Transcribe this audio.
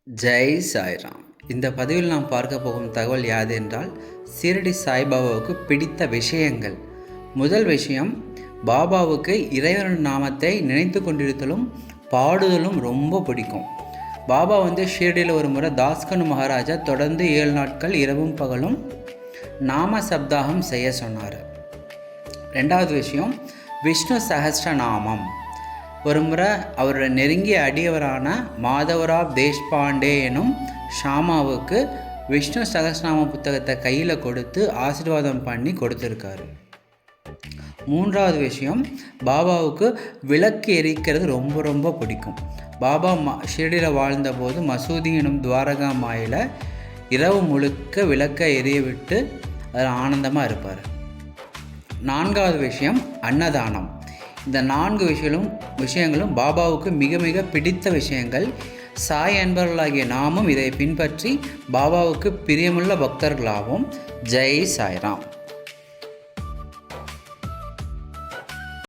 ஜெய் சாய்ராம். இந்த பதிவில் நாம் பார்க்க போகும் தகவல் யாது என்றால், ஷிரடி சாய்பாபாவுக்கு பிடித்த விஷயங்கள். முதல் விஷயம், பாபாவுக்கு இறைவன் நாமத்தை நினைத்து கொண்டிருத்தலும் பாடுதலும் ரொம்ப பிடிக்கும். பாபா ஷிரடியில் ஒரு முறை தாஸ்கனு மகாராஜா தொடர்ந்து 7 நாட்கள் இரவும் பகலும் நாம சப்தாகம் செய்ய சொன்னார். ரெண்டாவது விஷயம், விஷ்ணு சஹஸ்ரநாமம். ஒரு முறை அவருடைய நெருங்கிய அடியவரான மாதவராவ் தேஷ்பாண்டே எனும் ஷாமாவுக்கு விஷ்ணு சகஸ்ரநாம புத்தகத்தை கையில் கொடுத்து ஆசீர்வாதம் பண்ணி கொடுத்துருக்காரு. மூன்றாவது விஷயம், பாபாவுக்கு விளக்கு எரிக்கிறது ரொம்ப ரொம்ப பிடிக்கும். பாபா ஷிரடியில் வாழ்ந்தபோது மசூதி எனும் துவாரகா மாயில் இரவு முழுக்க விளக்கை எரிய விட்டு அதில் ஆனந்தமாக இருப்பார். நான்காவது விஷயம், அன்னதானம். இந்த 4 விஷயங்களும் பாபாவுக்கு மிக மிக பிடித்த விஷயங்கள். சாய் அன்பர்களாகிய நாமும் இதை பின்பற்றி பாபாவுக்கு பிரியமுள்ள பக்தர்களாகவும். ஜெய் சாய்ராம்.